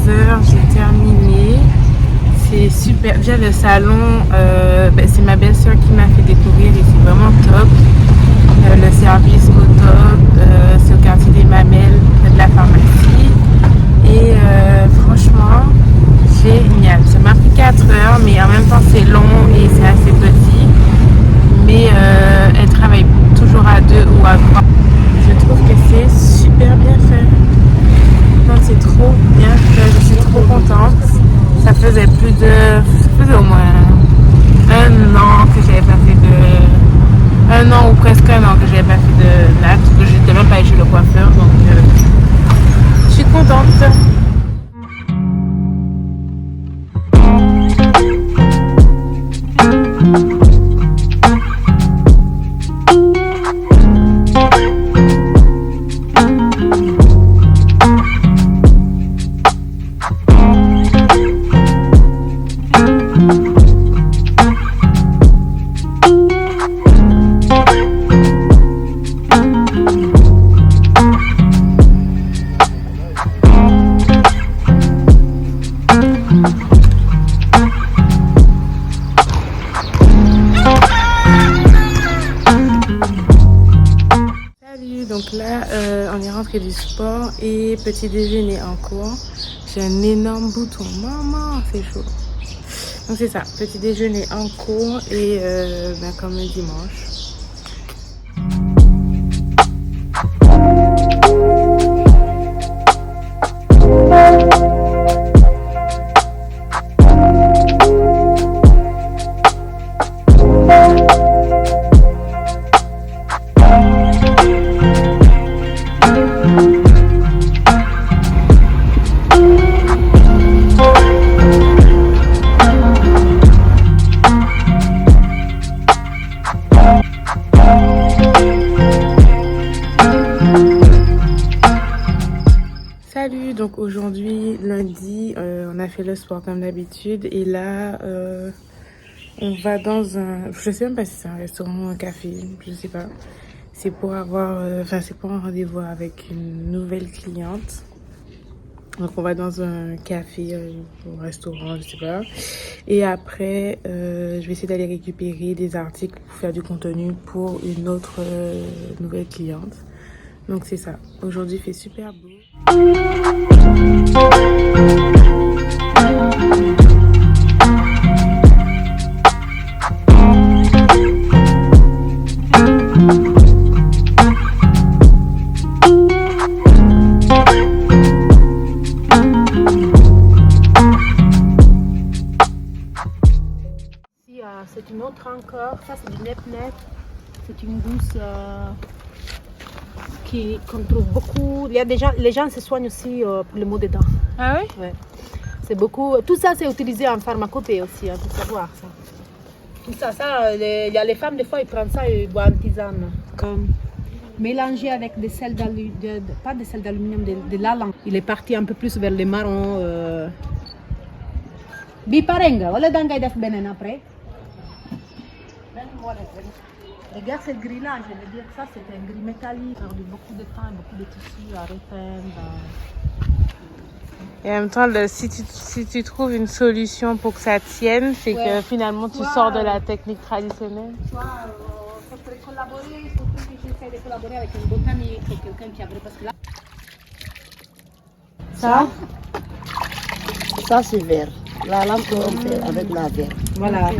heures, j'ai terminé. C'est super. Déjà le salon, c'est ma belle-sœur qui m'a fait découvrir et c'est vraiment top. Le service au top, c'est au quartier des Mamelles, près de la pharmacie. Et franchement, génial. Ça m'a pris 4 heures, mais en même temps c'est long et c'est assez petit. Mais elle travaille toujours à 2 ou à 3. Je trouve que c'est super bien fait. Non, c'est trop bien fait. Je suis trop contente. Ça faisait au moins 1 an que j'avais pas fait de... 1 an ou presque 1 an que j'avais pas fait de natte, que j'étais même pas allée chez le coiffeur, donc je suis contente. Donc là, on est rentré du sport et petit déjeuner en cours. J'ai un énorme bouton. Maman, c'est chaud. Donc c'est ça, petit déjeuner en cours et comme le dimanche. Salut, donc aujourd'hui lundi on a fait le sport comme d'habitude et là on va dans un, je sais même pas si c'est un restaurant ou un café, je sais pas, c'est pour avoir, c'est pour un rendez-vous avec une nouvelle cliente. Donc on va dans un café ou un restaurant, je sais pas. Et après, je vais essayer d'aller récupérer des articles pour faire du contenu pour une autre nouvelle cliente. Donc c'est ça. Aujourd'hui il fait super beau. C'est une autre encore, ça c'est du nep-nep, c'est une gousse qu'on trouve beaucoup. Il y a des gens, les gens se soignent aussi pour les maux des dents. Ah oui? Ouais. C'est beaucoup, tout ça c'est utilisé en pharmacopée aussi, il faut savoir ça. Tout ça, il y a les femmes des fois ils prennent ça et ils boivent en tisane. Comme mélangé avec des sels d'aluminium, pas des sels d'aluminium, de l'allan. Il est parti un peu plus vers les marrons. Biparenga, wala dangay def benen après. Regarde ce gris-là, je veux dire, ça c'est un gris métallique, avec beaucoup de temps, beaucoup de tissus à repeindre. Et en même temps, si tu trouves une solution pour que ça tienne, c'est que finalement tu sors de la technique traditionnelle. Toi, ça pourrait collaborer, surtout que j'essaie de collaborer avec un botaniste, quelqu'un qui a vrai parce que là. Ça c'est vert. La lampe on fait avec la vert. Voilà.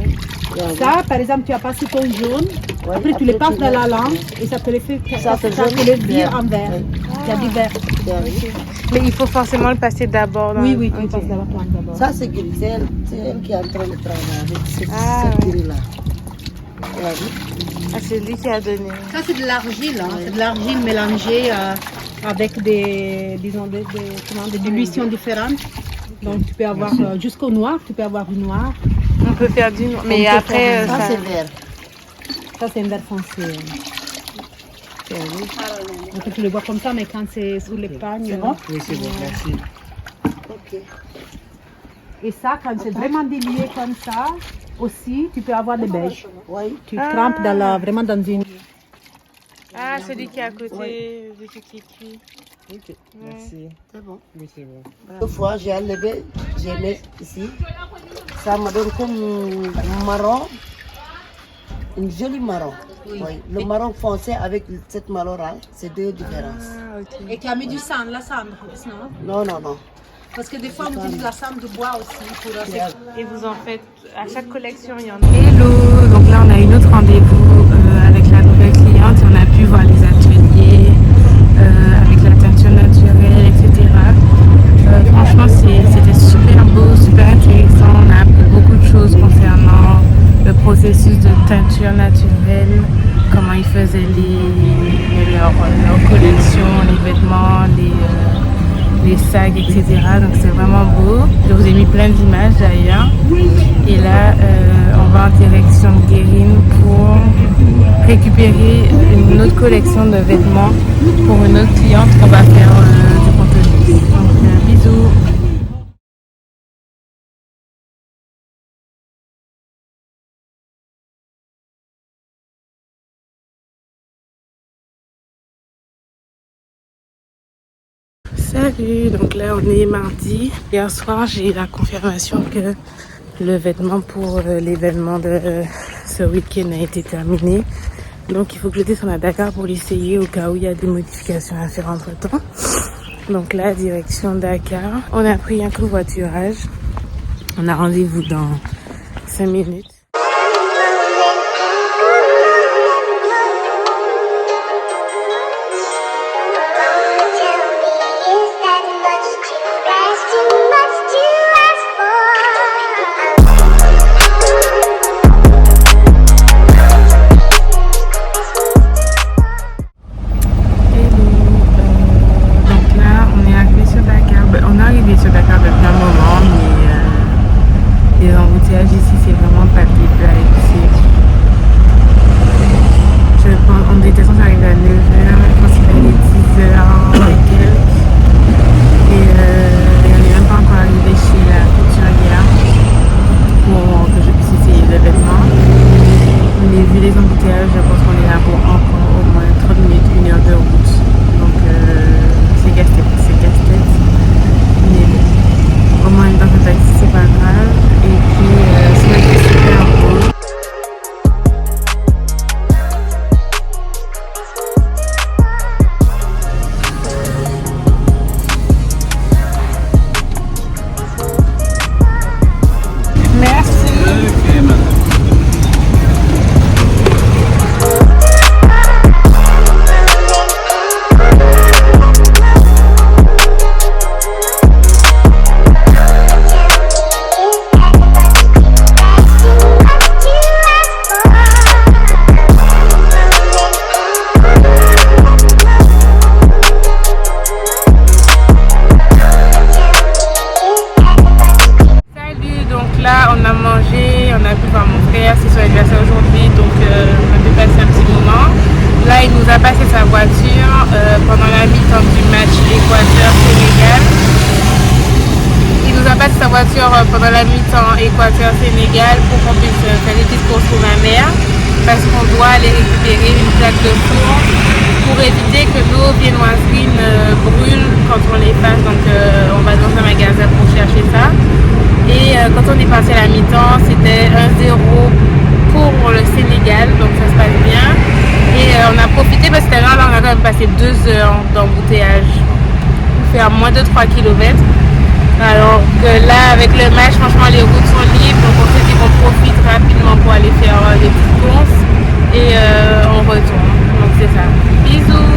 Ça, par exemple, tu as passé ton jaune, après tu le passes dans la lampe et ça te le fait vire en vert. Il y a du vert. Mais il faut forcément le passer d'abord. Oui, tu le passes dans la plante d'abord. Ça c'est gris, c'est elle qui est en train de travailler avec ce gris-là. Ah, c'est lui qui a donné. Ça c'est de l'argile, hein. C'est de l'argile mélangée avec des dilutions différentes. Donc tu peux avoir jusqu'au noir, tu peux avoir du noir. On peut faire du noir, mais après ça c'est vert. Ça c'est un vert foncé. Donc tu le vois comme ça, mais quand c'est sous les pagnes. C'est bon? Oui, c'est bon, merci. Ok. Et ça, quand c'est vraiment dilué comme ça, aussi, tu peux avoir des beiges. Oui. Tu trempes vraiment dans une. Ah Ah, celui qui est à côté, le petit cuit. Ok, merci. C'est bon. Oui, c'est bon. Une fois, j'ai enlevé, j'ai mis ici. Ça me donne comme marron, une jolie marron. Oui. Le marron foncé avec cette marron là, c'est deux différences. Ah, ok. Et tu as mis du sang, la cendre, non? Non, non, non. Parce que des fois, on utilise la cendre de bois aussi pour Et vous en faites à chaque collection, il y en a. Hello, donc là on a une autre rendez-vous avec la nouvelle cliente et on a pu voir les ateliers avec la teinture naturelle, etc. Franchement c'était super beau, super intéressant. On a appris beaucoup de choses concernant le processus de teinture naturelle, comment ils faisaient leur collection, les vêtements, les sacs, etc. Donc c'est vraiment beau. Je vous ai mis plein d'images d'ailleurs. Et là, on va en direction de Guérine pour récupérer une autre collection de vêtements pour une autre cliente qu'on va faire du contenu. Donc bisous. Salut, donc là on est mardi. Hier soir j'ai eu la confirmation que le vêtement pour l'événement de ce week-end a été terminé. Donc il faut que je descende à Dakar pour l'essayer au cas où il y a des modifications à faire entre temps. Donc là, direction Dakar. On a pris un covoiturage. On a rendez-vous dans 5 minutes. Pendant la mi-temps du match Équateur-Sénégal. Il nous a passé sa voiture pendant la mi-temps Équateur-Sénégal pour qu'on puisse faire des petites courses pour ma mère parce qu'on doit aller récupérer une plaque de four pour éviter que nos viennoiseries ne brûlent quand on les passe. Donc on va dans un magasin pour chercher ça. Et quand on est passé à la mi-temps, c'était 1-0 pour le Sénégal, donc ça se passe bien. Et on a profité parce que là, on a quand même passé 2 heures d'embouteillage pour faire moins de 3 km. Alors que là, avec le match, franchement, les routes sont libres. Donc on s'est dit qu'on profite rapidement pour aller faire des petites courses. Et on retourne. Donc c'est ça. Bisous!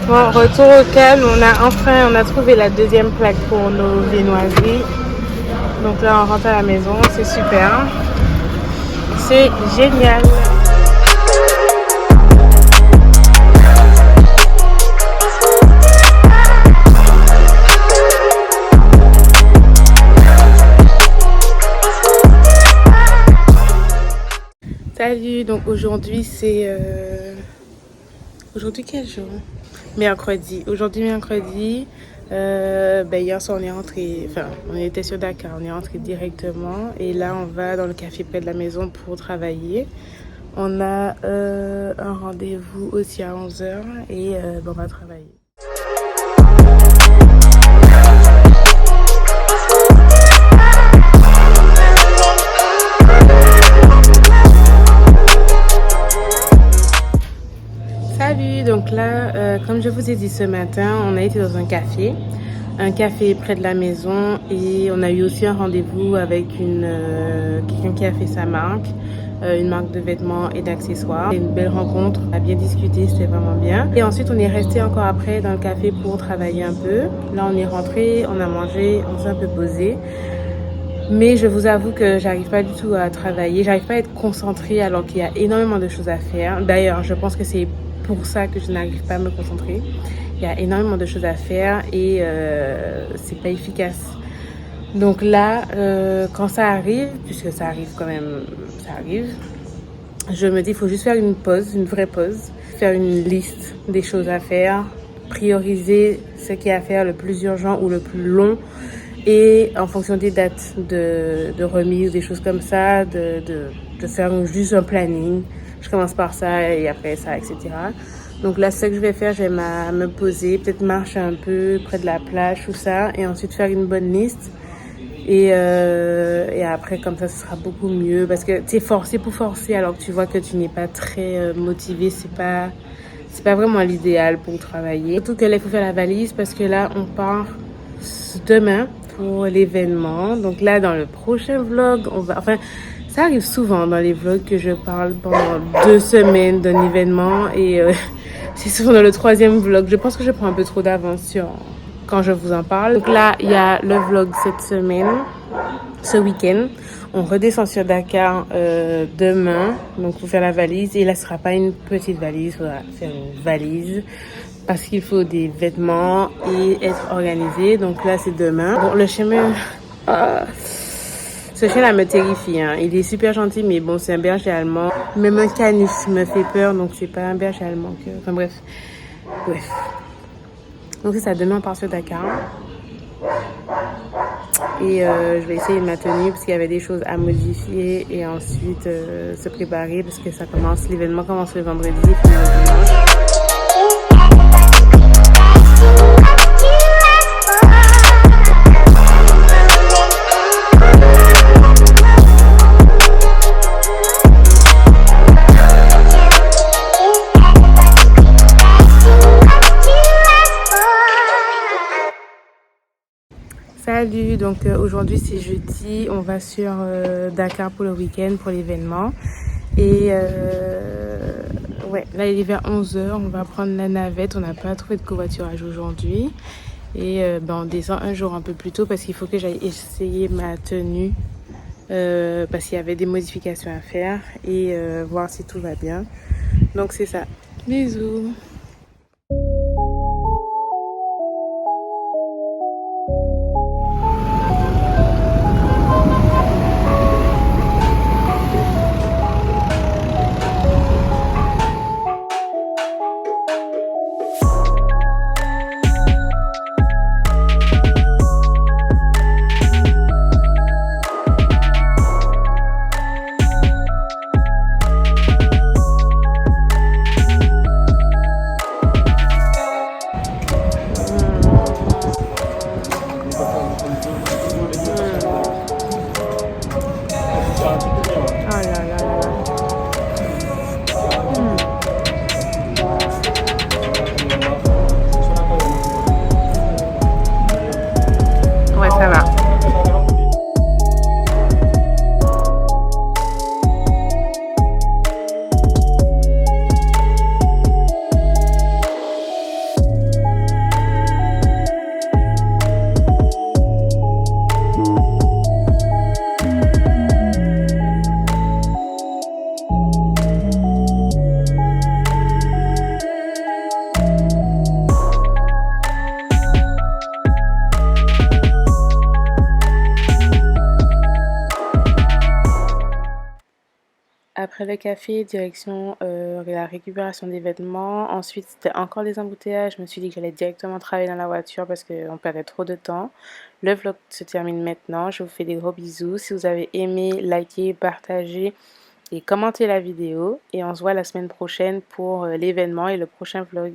Bon, retour au calme, on a trouvé la deuxième plaque pour nos viennoiseries. Donc là on rentre à la maison, c'est super. C'est génial. Salut, donc aujourd'hui c'est... Aujourd'hui quel jour? Mercredi. Aujourd'hui mercredi, hier soir on est rentré, enfin on était sur Dakar, on est rentré directement et là on va dans le café près de la maison pour travailler. On a un rendez-vous aussi à 11h et on va travailler. Salut, donc là, comme je vous ai dit ce matin, on a été dans un café près de la maison et on a eu aussi un rendez-vous avec quelqu'un qui a fait sa marque, une marque de vêtements et d'accessoires. C'était une belle rencontre, on a bien discuté, c'était vraiment bien. Et ensuite, on est resté encore après dans le café pour travailler un peu. Là, on est rentré, on a mangé, on s'est un peu posé. Mais je vous avoue que j'arrive pas du tout à travailler, j'arrive pas à être concentrée alors qu'il y a énormément de choses à faire. D'ailleurs, je pense que c'est pour ça que je n'arrive pas à me concentrer. Il y a énormément de choses à faire et c'est pas efficace. Donc là, quand ça arrive, puisque ça arrive quand même, ça arrive, je me dis il faut juste faire une pause, une vraie pause, faire une liste des choses à faire, prioriser ce qui est à faire le plus urgent ou le plus long et en fonction des dates de remise, des choses comme ça, de faire juste un planning. Je commence par ça et après ça, etc. Donc là, ce que je vais faire, je vais me poser, peut-être marcher un peu près de la plage, tout ça, et ensuite faire une bonne liste. Et après, comme ça, ce sera beaucoup mieux. Parce que tu es forcé pour forcer, alors que tu vois que tu n'es pas très motivé. C'est pas vraiment l'idéal pour travailler. Surtout que là, il faut faire la valise parce que là, on part demain pour l'événement. Donc là, dans le prochain vlog, ça arrive souvent dans les vlogs que je parle pendant 2 semaines d'un événement et c'est souvent dans le 3e vlog. Je pense que je prends un peu trop d'avance quand je vous en parle. Donc là, il y a le vlog cette semaine, ce week-end. On redescend sur Dakar demain, donc pour faire la valise. Et là, ce sera pas une petite valise, il faudra faire une valise parce qu'il faut des vêtements et être organisé. Donc là, c'est demain. Bon, le chemin... Ce chien-là me terrifie, hein. Il est super gentil, mais bon, c'est un berger allemand. Même un caniche me fait peur, donc c'est pas un berger allemand que... Enfin bref. Donc c'est ça, demain on part sur Dakar. Et je vais essayer de ma tenue, parce qu'il y avait des choses à modifier. Et ensuite se préparer, parce que l'événement commence le vendredi, et puis le dimanche. Salut, donc aujourd'hui c'est jeudi, on va sur Dakar pour le week-end, pour l'événement. Et là il est vers 11h, on va prendre la navette, on n'a pas trouvé de covoiturage aujourd'hui. Et on descend un jour un peu plus tôt parce qu'il faut que j'aille essayer ma tenue. Parce qu'il y avait des modifications à faire et voir si tout va bien. Donc c'est ça, bisous. après le café, direction la récupération des vêtements. Ensuite, c'était encore des embouteillages. Je me suis dit que j'allais directement travailler dans la voiture parce qu'on perdait trop de temps. Le vlog se termine maintenant. Je vous fais des gros bisous. Si vous avez aimé, likez, partagez et commentez la vidéo. Et on se voit la semaine prochaine pour l'événement et le prochain vlog.